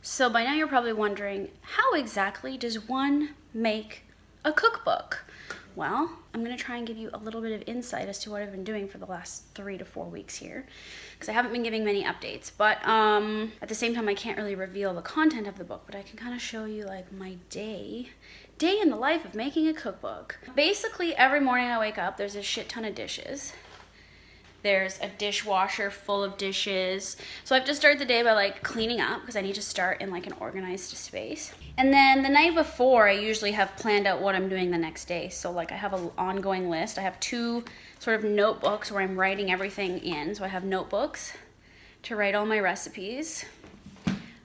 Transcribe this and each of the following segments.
So by now you're probably wondering, how exactly does one make a cookbook? Well, I'm gonna try and give you a little bit of insight as to what I've been doing for the last 3 to 4 weeks here, because I haven't been giving many updates, but at the same time I can't really reveal the content of the book, but I can kind of show you like my day in the life of making a cookbook. Basically every morning I wake up, there's a shit ton of dishes. There's a dishwasher full of dishes. So I have to start the day by like cleaning up because I need to start in like an organized space. And then the night before, I usually have planned out what I'm doing the next day. So like I have an ongoing list. I have 2 sort of notebooks where I'm writing everything in. So I have notebooks to write all my recipes.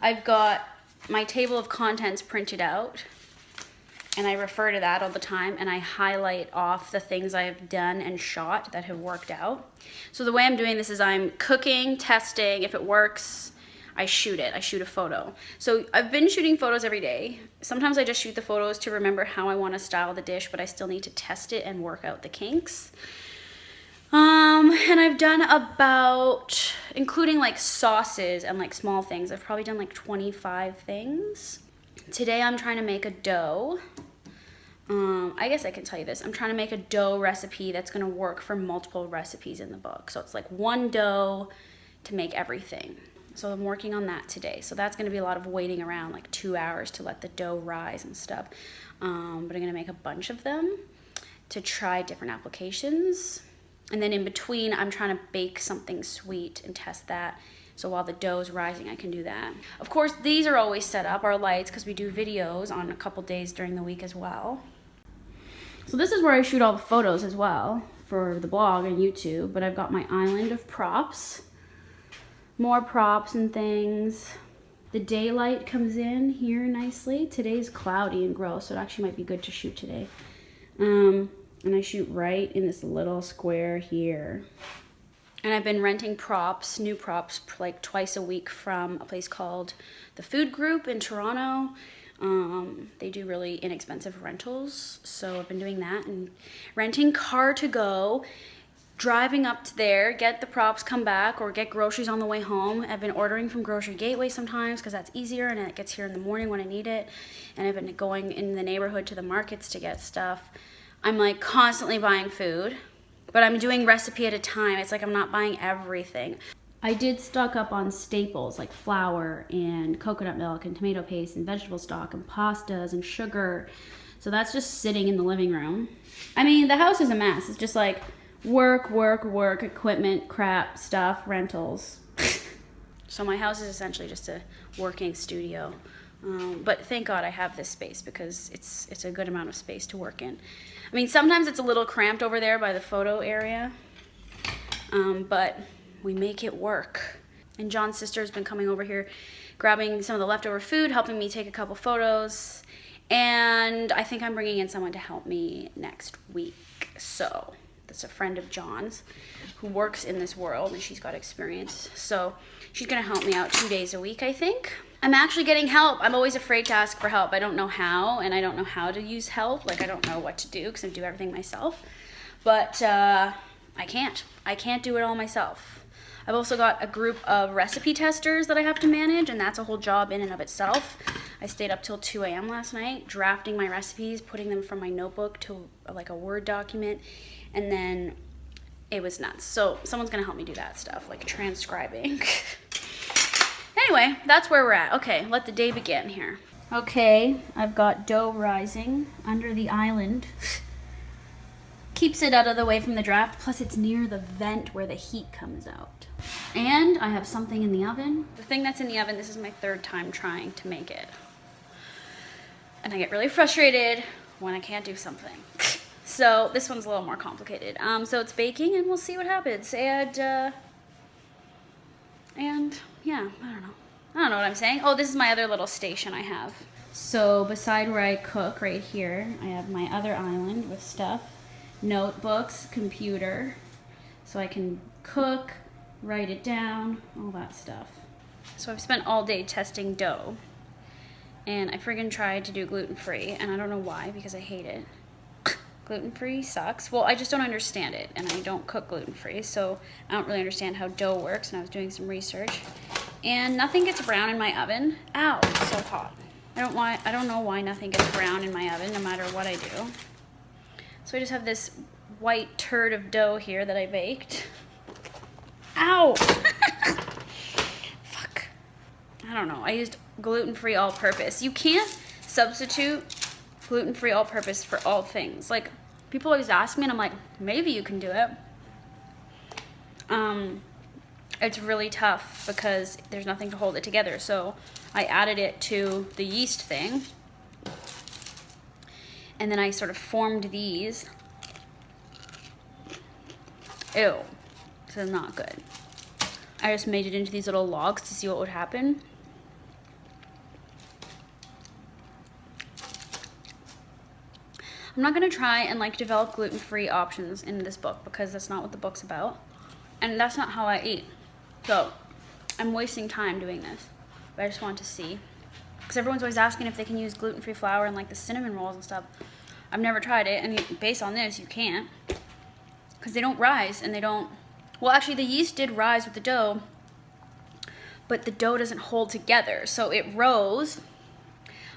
I've got my table of contents printed out, and I refer to that all the time, and I highlight off the things I have done and shot that have worked out. So the way I'm doing this is I'm cooking, testing. If it works, I shoot it. I shoot a photo. So I've been shooting photos every day. Sometimes I just shoot the photos to remember how I want to style the dish, but I still need to test it and work out the kinks. And I've done about, including like sauces and like small things, I've probably done like 25 things. Today I'm trying to make a dough. I guess I can tell you this. I'm trying to make a dough recipe that's going to work for multiple recipes in the book. So it's like one dough to make everything. So I'm working on that today. So that's going to be a lot of waiting around, like 2 hours to let the dough rise and stuff. But I'm going to make a bunch of them to try different applications. And then in between, I'm trying to bake something sweet and test that. So while the dough is rising, I can do that. Of course, these are always set up, our lights, because we do videos on a couple days during the week as well. So this is where I shoot all the photos as well for the blog and YouTube, but I've got my island of props. More props and things. The daylight comes in here nicely. Today's cloudy and gross, so it actually might be good to shoot today. And I shoot right in this little square here. And I've been renting props, new props, like twice a week from a place called the Food Group in Toronto. They do really inexpensive rentals, so I've been doing that and renting car to go, driving up to there, get the props, come back, or get groceries on the way home. I've been ordering from Grocery Gateway sometimes because that's easier and it gets here in the morning when I need it. And I've been going in the neighborhood to the markets to get stuff. I'm like constantly buying food, but I'm doing recipe at a time. It's like I'm not buying everything. I did stock up on staples like flour and coconut milk and tomato paste and vegetable stock and pastas and sugar. So that's just sitting in the living room. I mean, the house is a mess. It's just like work, equipment, crap, stuff, rentals. So my house is essentially just a working studio. But thank God I have this space because it's a good amount of space to work in. I mean, sometimes it's a little cramped over there by the photo area, but we make it work. And John's sister has been coming over here, grabbing some of the leftover food, helping me take a couple photos, and I think I'm bringing in someone to help me next week. So that's a friend of John's who works in this world, and she's got experience. So she's gonna help me out 2 days a week, I think. I'm actually getting help. I'm always afraid to ask for help. I don't know how, and I don't know how to use help. Like, I don't know what to do because I do everything myself. But I can't do it all myself. I've also got a group of recipe testers that I have to manage, and that's a whole job in and of itself. I stayed up till 2 a.m. last night, drafting my recipes, putting them from my notebook to like a Word document, and then it was nuts. So someone's gonna help me do that stuff, like transcribing. Anyway, that's where we're at. Okay, let the day begin here. Okay, I've got dough rising under the island. Keeps it out of the way from the draft, plus it's near the vent where the heat comes out. And I have something in the oven. The thing that's in the oven, this is my 3rd time trying to make it. And I get really frustrated when I can't do something. So this one's a little more complicated. So it's baking and we'll see what happens. And yeah, I don't know what I'm saying. Oh, this is my other little station I have. So beside where I cook right here, I have my other island with stuff. Notebooks, computer, so I can cook, write it down, all that stuff. So I've spent all day testing dough, and I friggin' tried to do gluten-free, and I don't know why, because I hate it. Gluten-free sucks. Well, I just don't understand it, and I don't cook gluten-free, so I don't really understand how dough works, and I was doing some research. And nothing gets brown in my oven. Ow, it's so hot. I don't know why nothing gets brown in my oven no matter what I do. So I just have this white turd of dough here that I baked. Ow! Fuck. I don't know. I used gluten-free all-purpose. You can't substitute gluten-free all-purpose for all things. Like, people always ask me and I'm like, maybe you can do it. It's really tough because there's nothing to hold it together. So I added it to the yeast thing. And then I sort of formed these. Ew, this is not good. I just made it into these little logs to see what would happen. I'm not gonna try and like develop gluten-free options in this book because that's not what the book's about. And that's not how I eat. So I'm wasting time doing this, but I just want to see. Because everyone's always asking if they can use gluten-free flour in like the cinnamon rolls and stuff. I've never tried it, and based on this, you can't. Because they don't rise, and they don't... Well, actually, the yeast did rise with the dough, but the dough doesn't hold together. So it rose.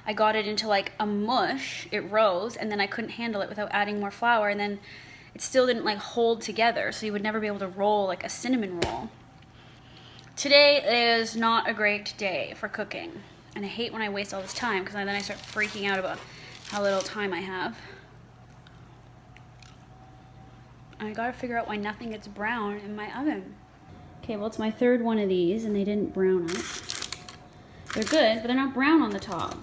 I got it into like a mush. It rose, and then I couldn't handle it without adding more flour, and then it still didn't like hold together, so you would never be able to roll like a cinnamon roll. Today is not a great day for cooking, and I hate when I waste all this time because then I start freaking out about how little time I have. I gotta figure out why nothing gets brown in my oven. Okay, well, it's my third one of these and they didn't brown up. They're good, but they're not brown on the top.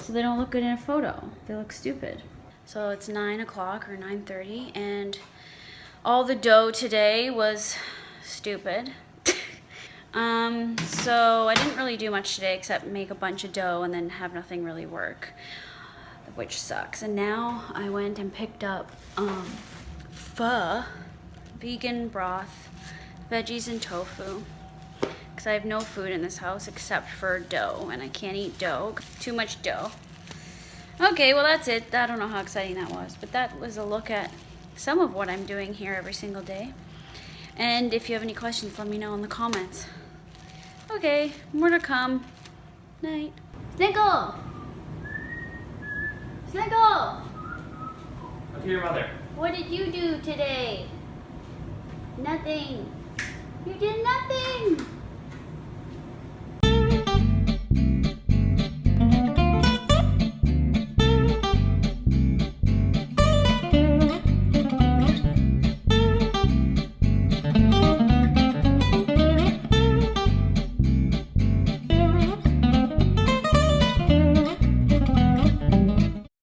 So they don't look good in a photo. They look stupid. So it's 9 o'clock or 9:30 and all the dough today was stupid. So I didn't really do much today except make a bunch of dough and then have nothing really work, which sucks. And now I went and picked up pho, vegan broth, veggies and tofu, because I have no food in this house except for dough, and I can't eat dough. Too much dough. Okay, well that's it. I don't know how exciting that was, but that was a look at some of what I'm doing here every single day. And if you have any questions, let me know in the comments. Okay, more to come. Night. Snickle! Snickle! Look at your mother. What did you do today? Nothing. You did nothing!